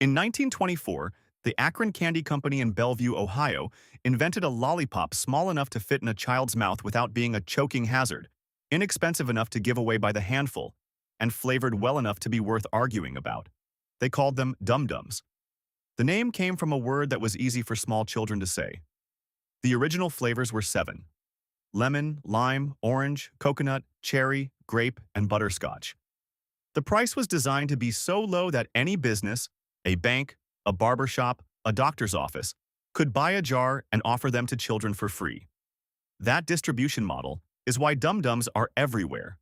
In 1924, the Akron Candy Company in Bellevue, Ohio, invented a lollipop small enough to fit in a child's mouth without being a choking hazard, inexpensive enough to give away by the handful, and flavored well enough to be worth arguing about. They called them Dum-Dums. The name came from a word that was easy for small children to say. The original flavors were seven: lemon, lime, orange, coconut, cherry, grape, and butterscotch. The price was designed to be so low that any business, a bank, a barber shop, a doctor's office, could buy a jar and offer them to children for free. That distribution model is why Dum-Dums are everywhere.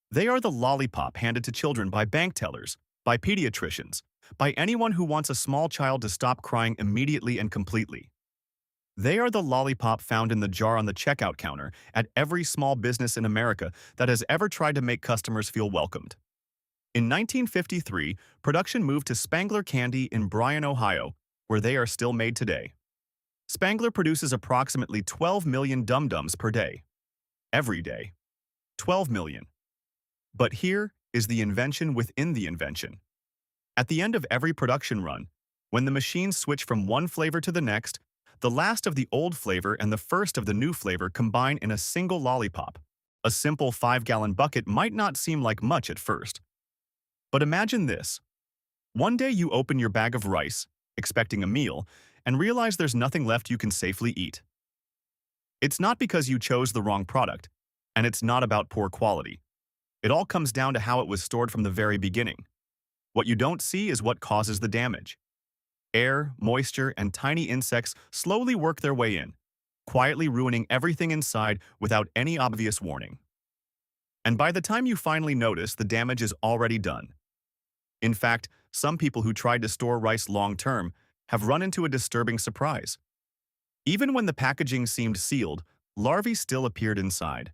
They are the lollipop handed to children by bank tellers, by pediatricians, by anyone who wants a small child to stop crying immediately and completely. They are the lollipop found in the jar on the checkout counter at every small business in America that has ever tried to make customers feel welcomed. In 1953, production moved to Spangler Candy in Bryan, Ohio, where they are still made today. Spangler produces approximately 12 million Dum-Dums per day. Every day. 12 million. But here is the invention within the invention. At the end of every production run, when the machines switch from one flavor to the next, the last of the old flavor and the first of the new flavor combine in a single lollipop. A simple 5-gallon bucket might not seem like much at first. But imagine this. One day you open your bag of rice, expecting a meal, and realize there's nothing left you can safely eat. It's not because you chose the wrong product, and it's not about poor quality. It all comes down to how it was stored from the very beginning. What you don't see is what causes the damage. Air, moisture, and tiny insects slowly work their way in, quietly ruining everything inside without any obvious warning. And by the time you finally notice, the damage is already done. In fact, some people who tried to store rice long-term have run into a disturbing surprise. Even when the packaging seemed sealed, larvae still appeared inside.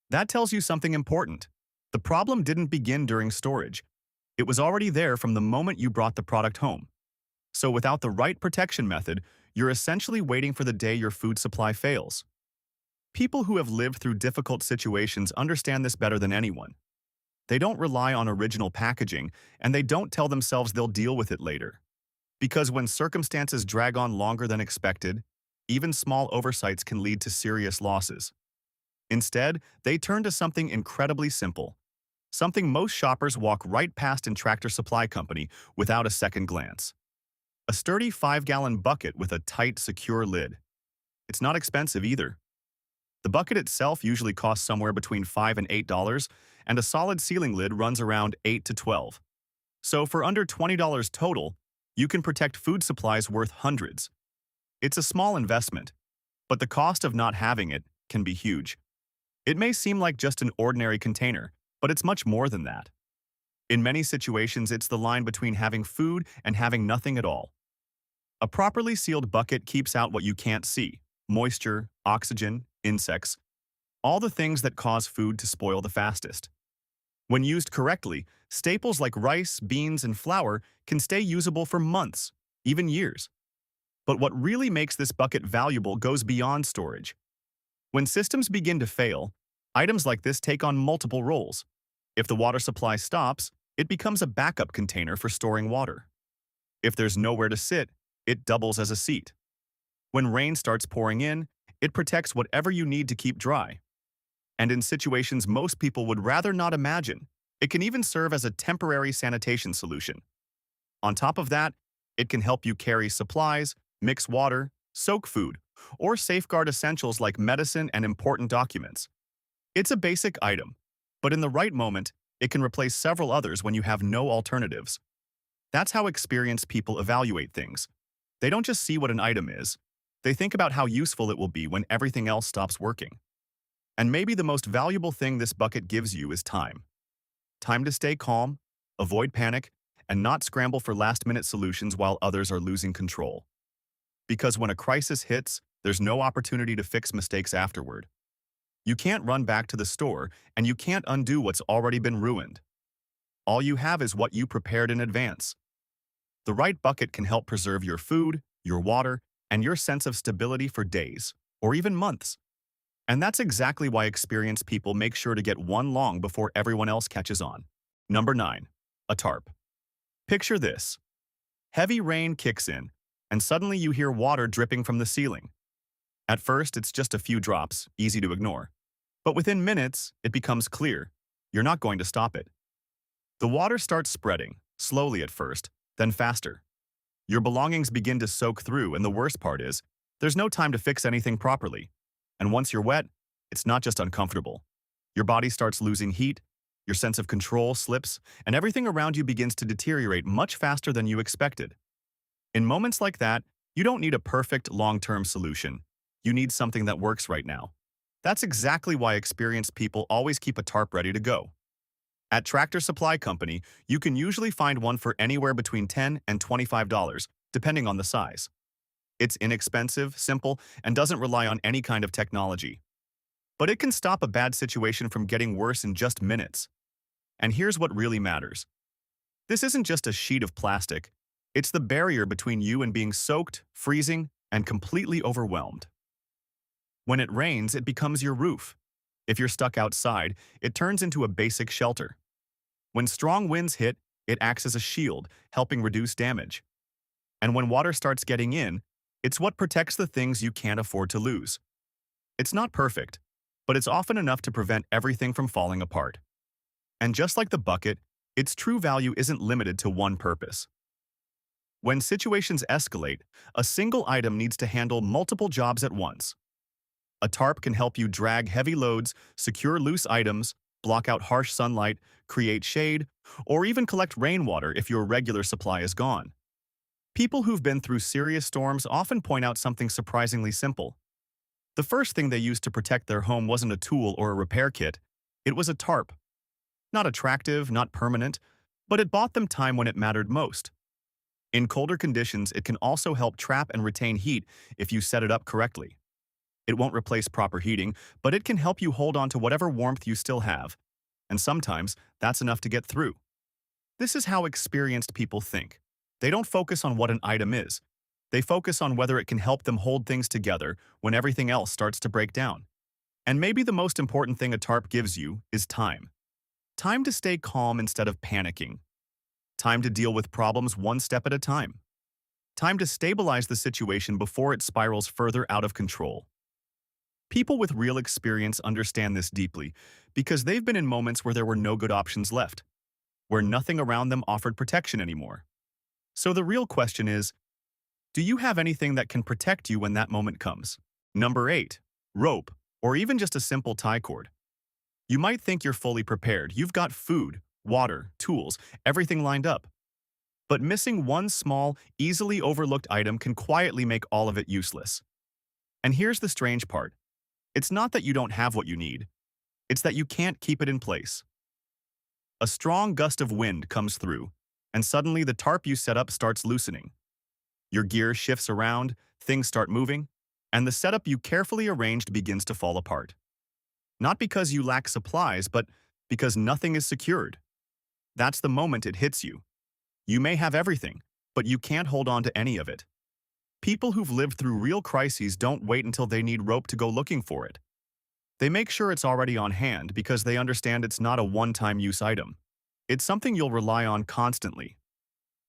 That tells you something important. The problem didn't begin during storage. It was already there from the moment you brought the product home. So without the right protection method, you're essentially waiting for the day your food supply fails. People who have lived through difficult situations understand this better than anyone. They don't rely on original packaging, and they don't tell themselves they'll deal with it later. Because when circumstances drag on longer than expected, even small oversights can lead to serious losses. Instead, they turn to something incredibly simple, something most shoppers walk right past in Tractor Supply Company without a second glance. A sturdy 5-gallon bucket with a tight, secure lid. It's not expensive either. The bucket itself usually costs somewhere between $5 and $8, and a solid sealing lid runs around $8 to $12. So for under $20 total, you can protect food supplies worth hundreds. It's a small investment, but the cost of not having it can be huge. It may seem like just an ordinary container, but it's much more than that. In many situations, it's the line between having food and having nothing at all. A properly sealed bucket keeps out what you can't see: moisture, oxygen, insects, all the things that cause food to spoil the fastest. When used correctly, staples like rice, beans, and flour can stay usable for months, even years. But what really makes this bucket valuable goes beyond storage. When systems begin to fail, items like this take on multiple roles. If the water supply stops, it becomes a backup container for storing water. If there's nowhere to sit, it doubles as a seat. When rain starts pouring in, it protects whatever you need to keep dry. And in situations most people would rather not imagine, it can even serve as a temporary sanitation solution. On top of that, it can help you carry supplies, mix water, soak food, or safeguard essentials like medicine and important documents. It's a basic item, but in the right moment, it can replace several others when you have no alternatives. That's how experienced people evaluate things. They don't just see what an item is. They think about how useful it will be when everything else stops working. And maybe the most valuable thing this bucket gives you is time. Time to stay calm, avoid panic, and not scramble for last-minute solutions while others are losing control. Because when a crisis hits, there's no opportunity to fix mistakes afterward. You can't run back to the store, and you can't undo what's already been ruined. All you have is what you prepared in advance. The right bucket can help preserve your food, your water, and your sense of stability for days, or even months. And that's exactly why experienced people make sure to get one long before everyone else catches on. Number 9. A tarp. Picture this. Heavy rain kicks in, and suddenly you hear water dripping from the ceiling. At first, it's just a few drops, easy to ignore. But within minutes, it becomes clear. You're not going to stop it. The water starts spreading, slowly at first, then faster. Your belongings begin to soak through, and the worst part is, there's no time to fix anything properly. And once you're wet, it's not just uncomfortable. Your body starts losing heat, your sense of control slips, and everything around you begins to deteriorate much faster than you expected. In moments like that, you don't need a perfect long-term solution. You need something that works right now. That's exactly why experienced people always keep a tarp ready to go. At Tractor Supply Company, you can usually find one for anywhere between $10 and $25, depending on the size. It's inexpensive, simple, and doesn't rely on any kind of technology. But it can stop a bad situation from getting worse in just minutes. And here's what really matters. This isn't just a sheet of plastic. It's the barrier between you and being soaked, freezing, and completely overwhelmed. When it rains, it becomes your roof. If you're stuck outside, it turns into a basic shelter. When strong winds hit, it acts as a shield, helping reduce damage. And when water starts getting in, it's what protects the things you can't afford to lose. It's not perfect, but it's often enough to prevent everything from falling apart. And just like the bucket, its true value isn't limited to one purpose. When situations escalate, a single item needs to handle multiple jobs at once. A tarp can help you drag heavy loads, secure loose items, block out harsh sunlight, create shade, or even collect rainwater if your regular supply is gone. People who've been through serious storms often point out something surprisingly simple. The first thing they used to protect their home wasn't a tool or a repair kit, it was a tarp. Not attractive, not permanent, but it bought them time when it mattered most. In colder conditions, it can also help trap and retain heat if you set it up correctly. It won't replace proper heating, but it can help you hold on to whatever warmth you still have, and sometimes that's enough to get through. This is how experienced people think. They don't focus on what an item is. They focus on whether it can help them hold things together when everything else starts to break down. And maybe the most important thing a tarp gives you is time. Time to stay calm instead of panicking. Time to deal with problems one step at a time. Time to stabilize the situation before it spirals further out of control. People with real experience understand this deeply because they've been in moments where there were no good options left, where nothing around them offered protection anymore. So the real question is, do you have anything that can protect you when that moment comes? Number 8. Rope, or even just a simple tie cord. You might think you're fully prepared. You've got food, water, tools, everything lined up. But missing one small, easily overlooked item can quietly make all of it useless. And here's the strange part. It's not that you don't have what you need. It's that you can't keep it in place. A strong gust of wind comes through, and suddenly the tarp you set up starts loosening. Your gear shifts around, things start moving, and the setup you carefully arranged begins to fall apart. Not because you lack supplies, but because nothing is secured. That's the moment it hits you. You may have everything, but you can't hold on to any of it. People who've lived through real crises don't wait until they need rope to go looking for it. They make sure it's already on hand because they understand it's not a one-time use item. It's something you'll rely on constantly.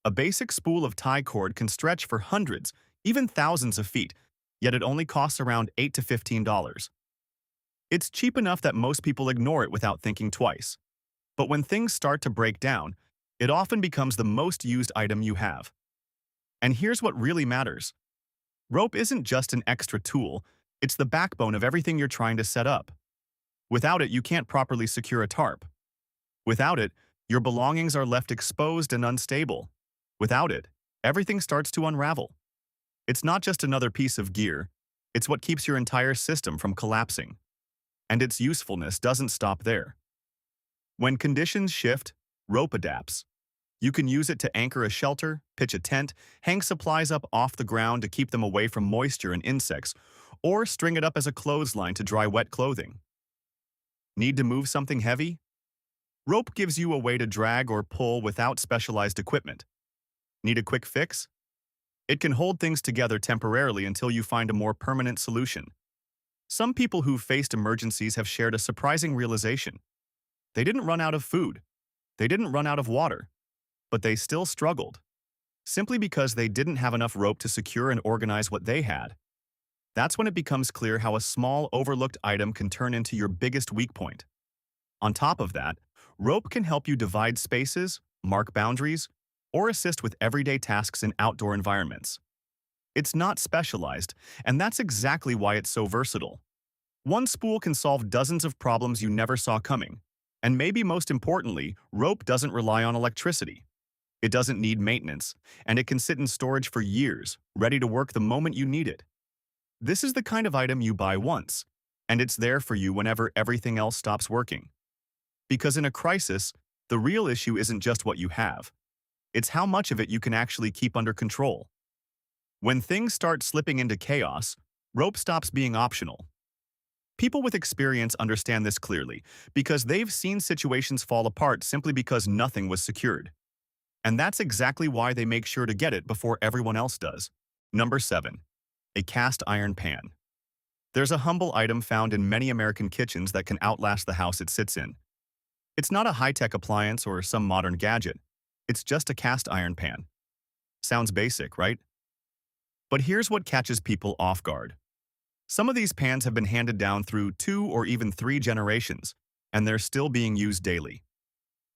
A basic spool of tie cord can stretch for hundreds, even thousands of feet, yet it only costs around $8 to $15. It's cheap enough that most people ignore it without thinking twice. But when things start to break down, it often becomes the most used item you have. And here's what really matters. Rope isn't just an extra tool, it's the backbone of everything you're trying to set up. Without it, you can't properly secure a tarp. Without it, your belongings are left exposed and unstable. Without it, everything starts to unravel. It's not just another piece of gear, it's what keeps your entire system from collapsing. And its usefulness doesn't stop there. When conditions shift, rope adapts. You can use it to anchor a shelter, pitch a tent, hang supplies up off the ground to keep them away from moisture and insects, or string it up as a clothesline to dry wet clothing. Need to move something heavy? Rope gives you a way to drag or pull without specialized equipment. Need a quick fix? It can hold things together temporarily until you find a more permanent solution. Some people who've faced emergencies have shared a surprising realization. They didn't run out of food. They didn't run out of water. But they still struggled. simply because they didn't have enough rope to secure and organize what they had. That's when it becomes clear how a small, overlooked item can turn into your biggest weak point. On top of that, rope can help you divide spaces, mark boundaries, or assist with everyday tasks in outdoor environments. It's not specialized, and that's exactly why it's so versatile. One spool can solve dozens of problems you never saw coming. And maybe most importantly, rope doesn't rely on electricity. It doesn't need maintenance, and it can sit in storage for years, ready to work the moment you need it. This is the kind of item you buy once, and it's there for you whenever everything else stops working. Because in a crisis, the real issue isn't just what you have. It's how much of it you can actually keep under control. When things start slipping into chaos, rope stops being optional. People with experience understand this clearly because they've seen situations fall apart simply because nothing was secured. And that's exactly why they make sure to get it before everyone else does. Number 7. A cast iron pan. There's a humble item found in many American kitchens that can outlast the house it sits in. It's not a high-tech appliance or some modern gadget. It's just a cast iron pan. Sounds basic, right? But here's what catches people off guard. Some of these pans have been handed down through 2 or even 3 generations, and they're still being used daily.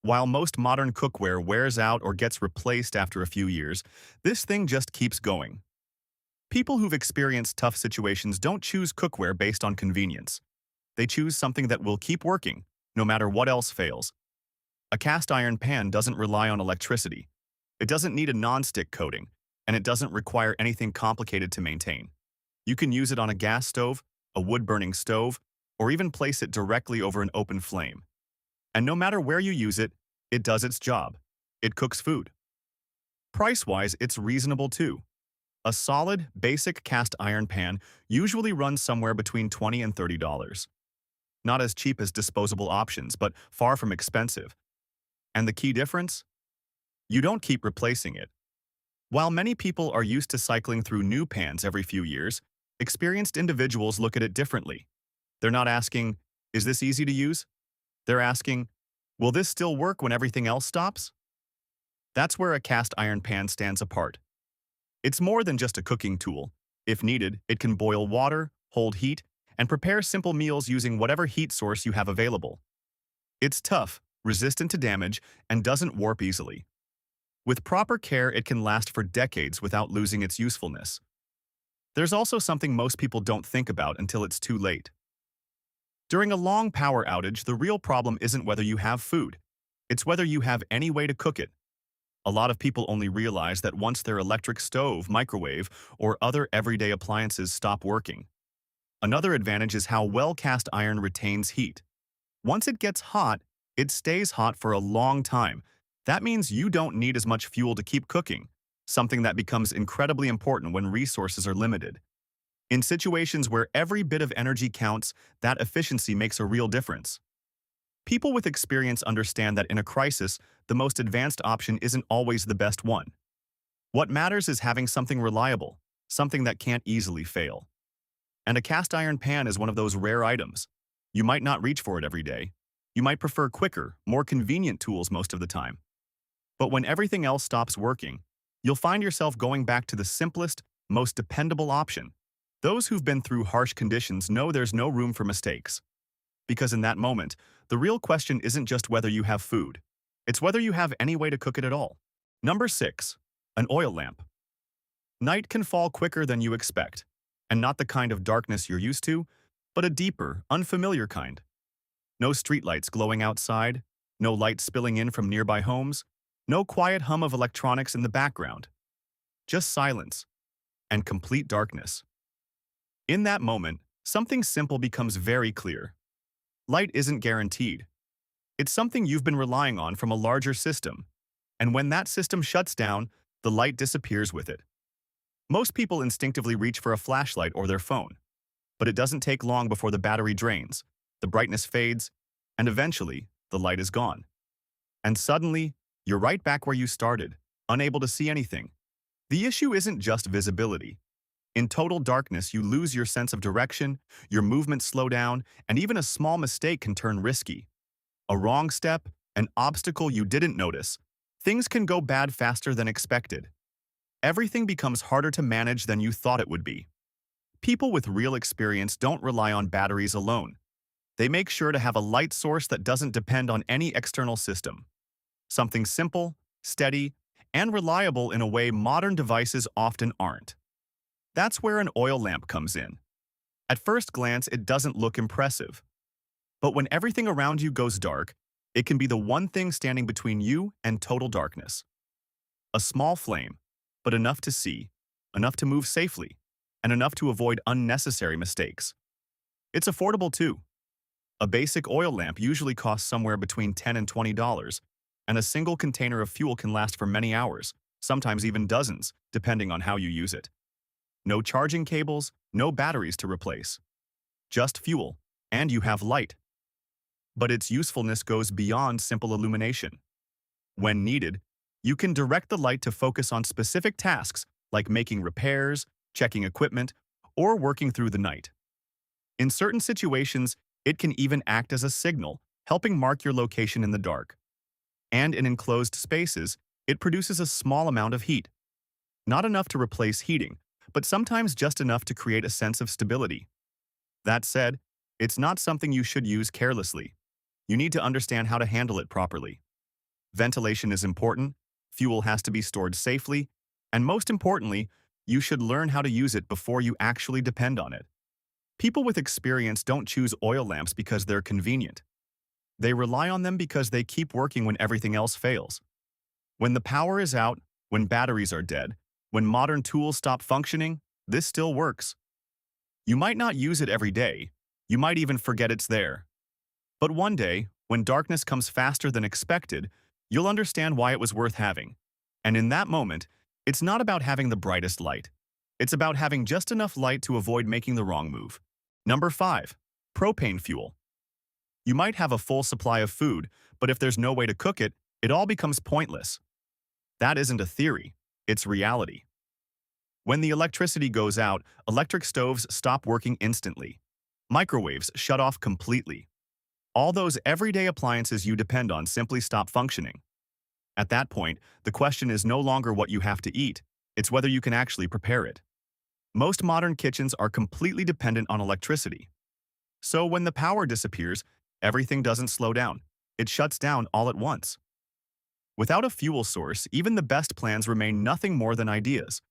While most modern cookware wears out or gets replaced after a few years, this thing just keeps going. People who've experienced tough situations don't choose cookware based on convenience. They choose something that will keep working, no matter what else fails. A cast iron pan doesn't rely on electricity. It doesn't need a non-stick coating, and it doesn't require anything complicated to maintain. You can use it on a gas stove, a wood-burning stove, or even place it directly over an open flame. And no matter where you use it, it does its job. It cooks food. Price-wise, it's reasonable too. A solid, basic cast iron pan usually runs somewhere between $20 and $30. Not as cheap as disposable options, but far from expensive. And the key difference? You don't keep replacing it. While many people are used to cycling through new pans every few years, experienced individuals look at it differently. They're not asking, is this easy to use? They're asking, will this still work when everything else stops? That's where a cast iron pan stands apart. It's more than just a cooking tool. If needed, it can boil water, hold heat, and prepare simple meals using whatever heat source you have available. It's tough, resistant to damage, and doesn't warp easily. With proper care, it can last for decades without losing its usefulness. There's also something most people don't think about until it's too late. During a long power outage, the real problem isn't whether you have food. It's whether you have any way to cook it. A lot of people only realize that once their electric stove, microwave, or other everyday appliances stop working. Another advantage is how well cast iron retains heat. Once it gets hot, it stays hot for a long time. That means you don't need as much fuel to keep cooking, something that becomes incredibly important when resources are limited. In situations where every bit of energy counts, that efficiency makes a real difference. People with experience understand that in a crisis, the most advanced option isn't always the best one. What matters is having something reliable, something that can't easily fail. And a cast iron pan is one of those rare items. You might not reach for it every day. You might prefer quicker, more convenient tools most of the time. But when everything else stops working, you'll find yourself going back to the simplest, most dependable option. Those who've been through harsh conditions know there's no room for mistakes. Because in that moment, the real question isn't just whether you have food. It's whether you have any way to cook it at all. Number 6. An oil lamp. Night can fall quicker than you expect, and not the kind of darkness you're used to, but a deeper, unfamiliar kind. No streetlights glowing outside, no light spilling in from nearby homes, no quiet hum of electronics in the background. Just silence and complete darkness. In that moment, something simple becomes very clear. Light isn't guaranteed. It's something you've been relying on from a larger system, and when that system shuts down, the light disappears with it. Most people instinctively reach for a flashlight or their phone, but it doesn't take long before the battery drains, the brightness fades, and eventually, the light is gone. And suddenly, you're right back where you started, unable to see anything. The issue isn't just visibility. In total darkness, you lose your sense of direction, your movements slow down, and even a small mistake can turn risky. A wrong step, an obstacle you didn't notice. Things can go bad faster than expected. everything becomes harder to manage than you thought it would be. People with real experience don't rely on batteries alone. They make sure to have a light source that doesn't depend on any external system. Something simple, steady, and reliable in a way modern devices often aren't. That's where an oil lamp comes in. At first glance, it doesn't look impressive. But when everything around you goes dark, it can be the one thing standing between you and total darkness. A small flame, but enough to see, enough to move safely, and enough to avoid unnecessary mistakes. It's affordable too. A basic oil lamp usually costs somewhere between $10 and $20, and a single container of fuel can last for many hours, sometimes even dozens, depending on how you use it. No charging cables, no batteries to replace. Just fuel, and you have light. But its usefulness goes beyond simple illumination. When needed, you can direct the light to focus on specific tasks like making repairs, checking equipment, or working through the night. In certain situations, it can even act as a signal, helping mark your location in the dark. And in enclosed spaces, it produces a small amount of heat. Not enough to replace heating, but sometimes just enough to create a sense of stability. That said, it's not something you should use carelessly. You need to understand how to handle it properly. Ventilation is important, fuel has to be stored safely, and most importantly, you should learn how to use it before you actually depend on it. People with experience don't choose oil lamps because they're convenient. They rely on them because they keep working when everything else fails. When the power is out, when batteries are dead, when modern tools stop functioning, this still works. You might not use it every day. You might even forget it's there. But one day, when darkness comes faster than expected, you'll understand why it was worth having. And in that moment, it's not about having the brightest light. It's about having just enough light to avoid making the wrong move. Number 5. Propane fuel. You might have a full supply of food, but if there's no way to cook it, it all becomes pointless. That isn't a theory, it's reality. When the electricity goes out, electric stoves stop working instantly. Microwaves shut off completely. All those everyday appliances you depend on simply stop functioning. At that point, the question is no longer what you have to eat, it's whether you can actually prepare it. Most modern kitchens are completely dependent on electricity. So when the power disappears, everything doesn't slow down. It shuts down all at once. Without a fuel source, even the best plans remain nothing more than ideas.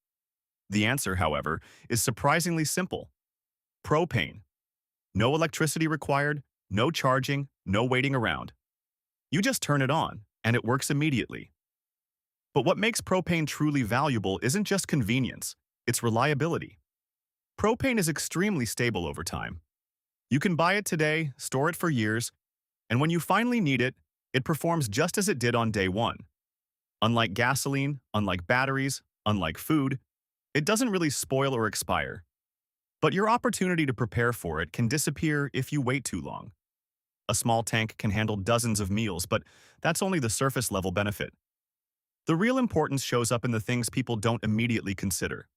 The answer, however, is surprisingly simple. Propane. No electricity required, no charging, no waiting around. You just turn it on, and it works immediately. But what makes propane truly valuable isn't just convenience, it's reliability. Propane is extremely stable over time. You can buy it today, store it for years, and when you finally need it, it performs just as it did on day one. Unlike gasoline, unlike batteries, unlike food, it doesn't really spoil or expire. But your opportunity to prepare for it can disappear if you wait too long. A small tank can handle dozens of meals, but that's only the surface-level benefit. The real importance shows up in the things people don't immediately consider.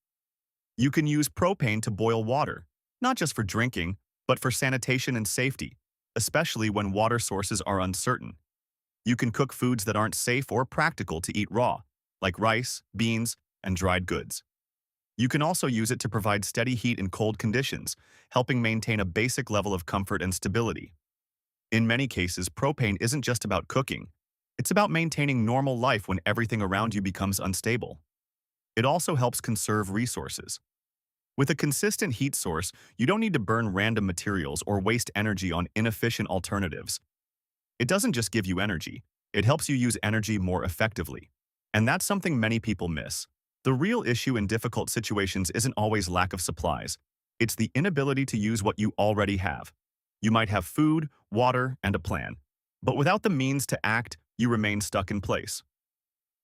You can use propane to boil water, not just for drinking, but for sanitation and safety, especially when water sources are uncertain. You can cook foods that aren't safe or practical to eat raw, like rice, beans, and dried goods. You can also use it to provide steady heat in cold conditions, helping maintain a basic level of comfort and stability. In many cases, propane isn't just about cooking. It's about maintaining normal life when everything around you becomes unstable. It also helps conserve resources. With a consistent heat source, you don't need to burn random materials or waste energy on inefficient alternatives. It doesn't just give you energy, it helps you use energy more effectively. And that's something many people miss. The real issue in difficult situations isn't always lack of supplies. It's the inability to use what you already have. You might have food, water, and a plan. But without the means to act, you remain stuck in place.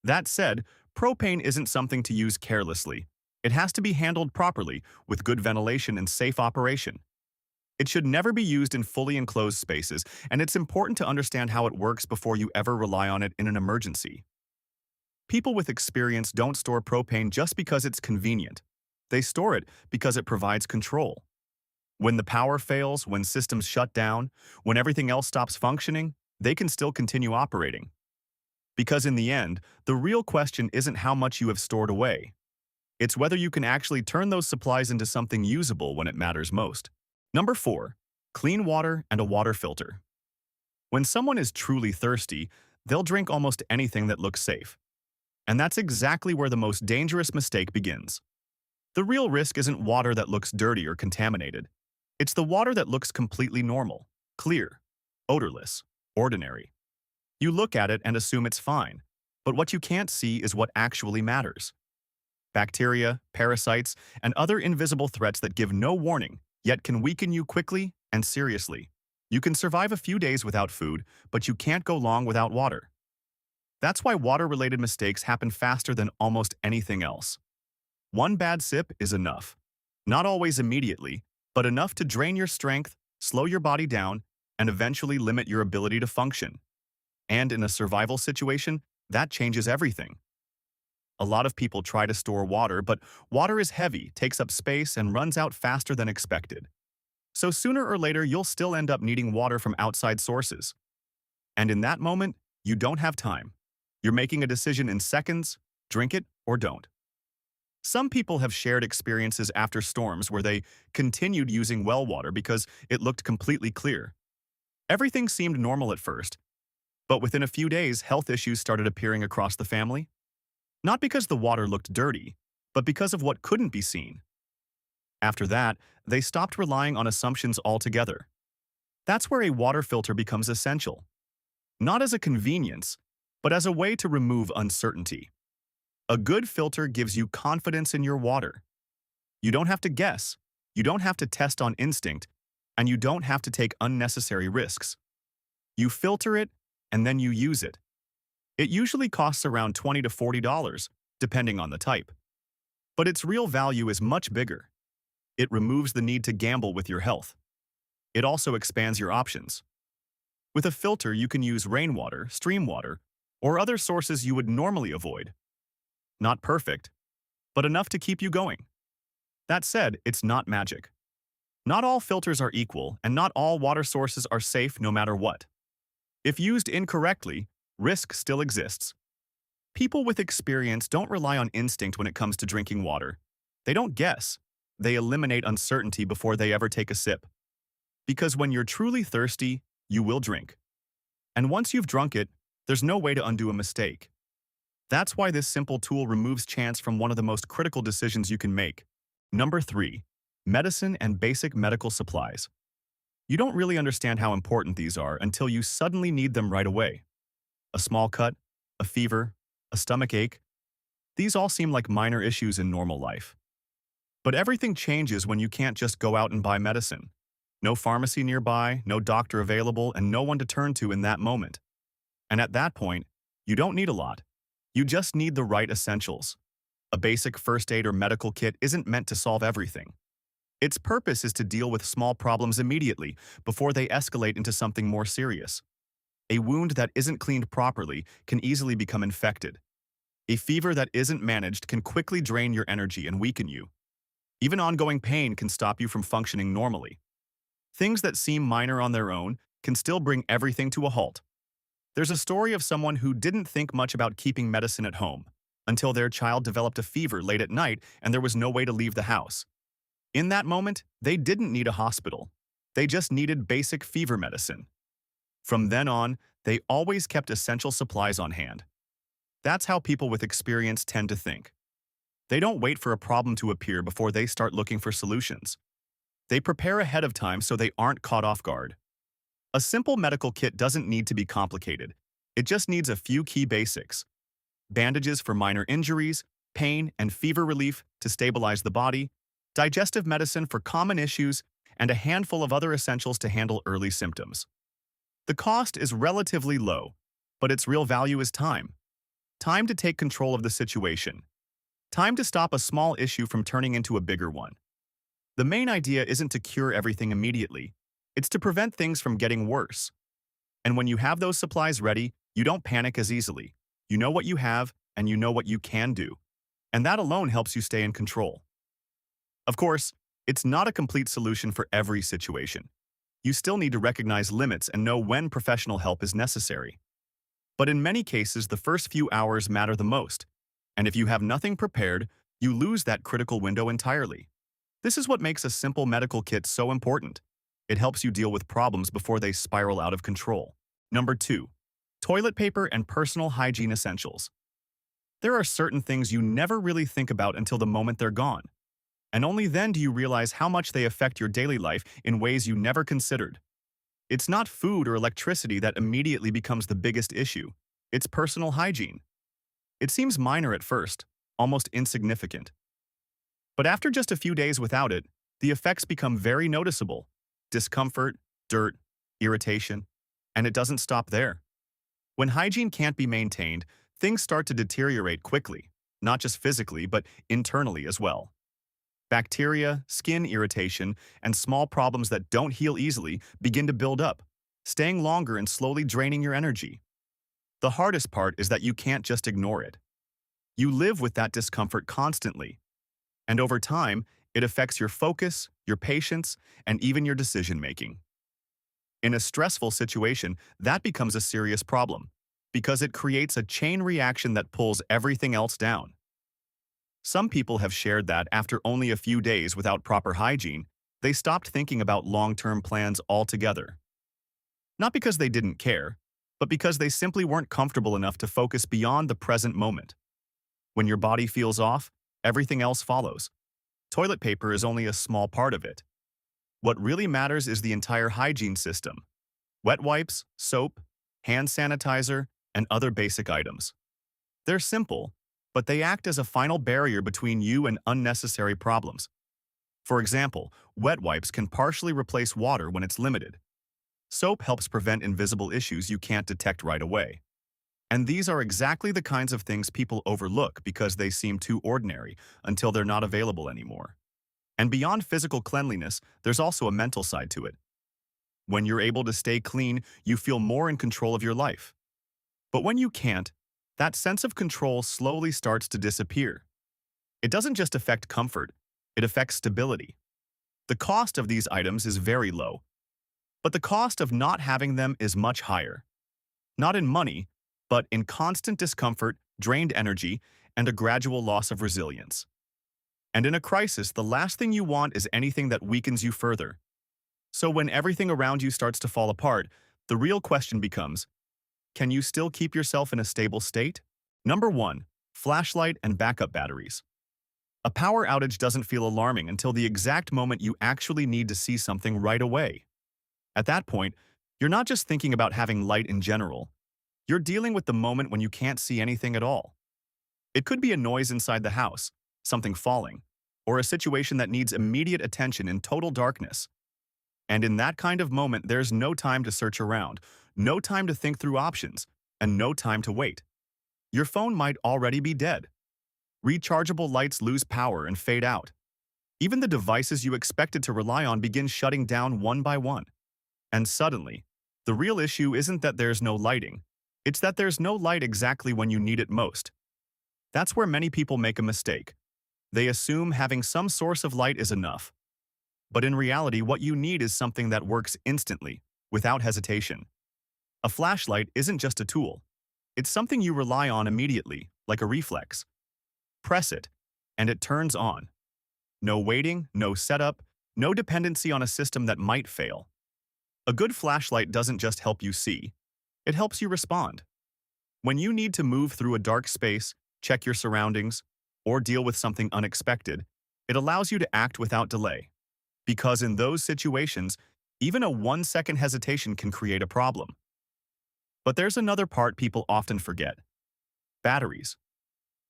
That said, propane isn't something to use carelessly. It has to be handled properly, with good ventilation and safe operation. It should never be used in fully enclosed spaces, and it's important to understand how it works before you ever rely on it in an emergency. People with experience don't store propane just because it's convenient. They store it because it provides control. When the power fails, when systems shut down, when everything else stops functioning, they can still continue operating. Because in the end, the real question isn't how much you have stored away. It's whether you can actually turn those supplies into something usable when it matters most. Number 4. Clean water and a water filter. When someone is truly thirsty, they'll drink almost anything that looks safe. And that's exactly where the most dangerous mistake begins. The real risk isn't water that looks dirty or contaminated. It's the water that looks completely normal, clear, odorless, ordinary. You look at it and assume it's fine, but what you can't see is what actually matters. Bacteria, parasites, and other invisible threats that give no warning, yet can weaken you quickly and seriously. You can survive a few days without food, but you can't go long without water. That's why water-related mistakes happen faster than almost anything else. One bad sip is enough. Not always immediately, but enough to drain your strength, slow your body down, and eventually limit your ability to function. And in a survival situation, that changes everything. A lot of people try to store water, but water is heavy, takes up space, and runs out faster than expected. So sooner or later, you'll still end up needing water from outside sources. And in that moment, you don't have time. You're making a decision in seconds: drink it or don't. Some people have shared experiences after storms where they continued using well water because it looked completely clear. Everything seemed normal at first, but within a few days, health issues started appearing across the family. Not because the water looked dirty, but because of what couldn't be seen. After that, they stopped relying on assumptions altogether. That's where a water filter becomes essential. Not as a convenience, but as a way to remove uncertainty. A good filter gives you confidence in your water. You don't have to guess, you don't have to test on instinct, and you don't have to take unnecessary risks. You filter it, and then you use it. It usually costs around $20 to $40, depending on the type. But its real value is much bigger. It removes the need to gamble with your health. It also expands your options. With a filter, you can use rainwater, stream water, or other sources you would normally avoid. Not perfect, but enough to keep you going. That said, it's not magic. Not all filters are equal, and not all water sources are safe no matter what. If used incorrectly, risk still exists. People with experience don't rely on instinct when it comes to drinking water. They don't guess. They eliminate uncertainty before they ever take a sip. Because when you're truly thirsty, you will drink. And once you've drunk it, there's no way to undo a mistake. That's why this simple tool removes chance from one of the most critical decisions you can make. Number 3. Medicine and basic medical supplies. You don't really understand how important these are until you suddenly need them right away. A small cut, a fever, a stomach ache. These all seem like minor issues in normal life. But everything changes when you can't just go out and buy medicine. No pharmacy nearby, no doctor available, and no one to turn to in that moment. And at that point, you don't need a lot. You just need the right essentials. A basic first aid or medical kit isn't meant to solve everything. Its purpose is to deal with small problems immediately before they escalate into something more serious. A wound that isn't cleaned properly can easily become infected. A fever that isn't managed can quickly drain your energy and weaken you. Even ongoing pain can stop you from functioning normally. Things that seem minor on their own can still bring everything to a halt. There's a story of someone who didn't think much about keeping medicine at home until their child developed a fever late at night and there was no way to leave the house. In that moment, they didn't need a hospital. They just needed basic fever medicine. From then on, they always kept essential supplies on hand. That's how people with experience tend to think. They don't wait for a problem to appear before they start looking for solutions. They prepare ahead of time so they aren't caught off guard. A simple medical kit doesn't need to be complicated. It just needs a few key basics: bandages for minor injuries, pain and fever relief to stabilize the body, digestive medicine for common issues, and a handful of other essentials to handle early symptoms. The cost is relatively low, but its real value is time. Time to take control of the situation. Time to stop a small issue from turning into a bigger one. The main idea isn't to cure everything immediately. It's to prevent things from getting worse. And when you have those supplies ready, you don't panic as easily. You know what you have, and you know what you can do. And that alone helps you stay in control. Of course, it's not a complete solution for every situation. You still need to recognize limits and know when professional help is necessary. But in many cases, the first few hours matter the most. And if you have nothing prepared, you lose that critical window entirely. This is what makes a simple medical kit so important. It helps you deal with problems before they spiral out of control. Number 2. Toilet paper and personal hygiene essentials. There are certain things you never really think about until the moment they're gone. And only then do you realize how much they affect your daily life in ways you never considered. It's not food or electricity that immediately becomes the biggest issue. It's personal hygiene. It seems minor at first, almost insignificant. But after just a few days without it, the effects become very noticeable. Discomfort, dirt, irritation, and it doesn't stop there. When hygiene can't be maintained, things start to deteriorate quickly, not just physically, but internally as well. Bacteria, skin irritation, and small problems that don't heal easily begin to build up, staying longer and slowly draining your energy. The hardest part is that you can't just ignore it. You live with that discomfort constantly, and over time, it affects your focus, your patience, and even your decision-making. In a stressful situation, that becomes a serious problem, because it creates a chain reaction that pulls everything else down. Some people have shared that after only a few days without proper hygiene, they stopped thinking about long-term plans altogether. Not because they didn't care, but because they simply weren't comfortable enough to focus beyond the present moment. When your body feels off, everything else follows. Toilet paper is only a small part of it. What really matters is the entire hygiene system: wet wipes, soap, hand sanitizer, and other basic items. They're simple, but they act as a final barrier between you and unnecessary problems. For example, wet wipes can partially replace water when it's limited. Soap helps prevent invisible issues you can't detect right away. And these are exactly the kinds of things people overlook because they seem too ordinary until they're not available anymore. And beyond physical cleanliness, there's also a mental side to it. When you're able to stay clean, you feel more in control of your life. But when you can't, that sense of control slowly starts to disappear. It doesn't just affect comfort, it affects stability. The cost of these items is very low, but the cost of not having them is much higher. Not in money, but in constant discomfort, drained energy, and a gradual loss of resilience. And in a crisis, the last thing you want is anything that weakens you further. So when everything around you starts to fall apart, the real question becomes, can you still keep yourself in a stable state? Number 1. Flashlight and backup batteries. A power outage doesn't feel alarming until the exact moment you actually need to see something right away. At that point, you're not just thinking about having light in general. You're dealing with the moment when you can't see anything at all. It could be a noise inside the house, something falling, or a situation that needs immediate attention in total darkness. And in that kind of moment, there's no time to search around, no time to think through options, and no time to wait. Your phone might already be dead. Rechargeable lights lose power and fade out. Even the devices you expected to rely on begin shutting down one by one. And suddenly, the real issue isn't that there's no lighting, it's that there's no light exactly when you need it most. That's where many people make a mistake. They assume having some source of light is enough. But in reality, what you need is something that works instantly, without hesitation. A flashlight isn't just a tool. It's something you rely on immediately, like a reflex. Press it, and it turns on. No waiting, no setup, no dependency on a system that might fail. A good flashlight doesn't just help you see, it helps you respond. When you need to move through a dark space, check your surroundings, or deal with something unexpected, it allows you to act without delay. Because in those situations, even a 1-second hesitation can create a problem. But there's another part people often forget: batteries.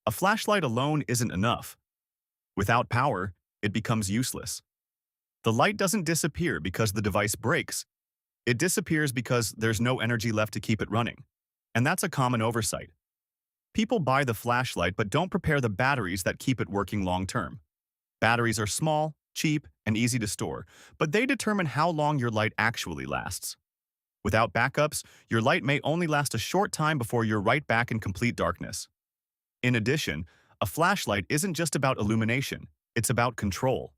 A flashlight alone isn't enough. Without power, it becomes useless. The light doesn't disappear because the device breaks. It disappears because there's no energy left to keep it running. And that's a common oversight. People buy the flashlight but don't prepare the batteries that keep it working long-term. Batteries are small, cheap, and easy to store, but they determine how long your light actually lasts. Without backups, your light may only last a short time before you're right back in complete darkness. In addition, a flashlight isn't just about illumination, it's about control.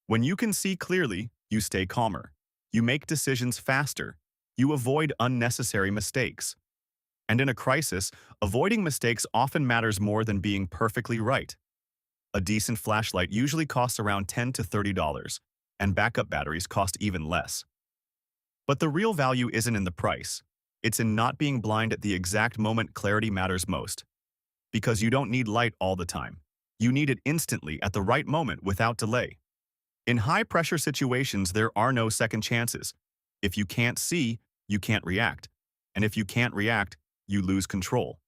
When you can see clearly, you stay calmer. You make decisions faster. You avoid unnecessary mistakes. And in a crisis, avoiding mistakes often matters more than being perfectly right. A decent flashlight usually costs around $10 to $30, and backup batteries cost even less. But the real value isn't in the price. It's in not being blind at the exact moment clarity matters most. Because you don't need light all the time. You need it instantly at the right moment without delay. In high-pressure situations, there are no second chances. If you can't see, you can't react. And if you can't react, you lose control.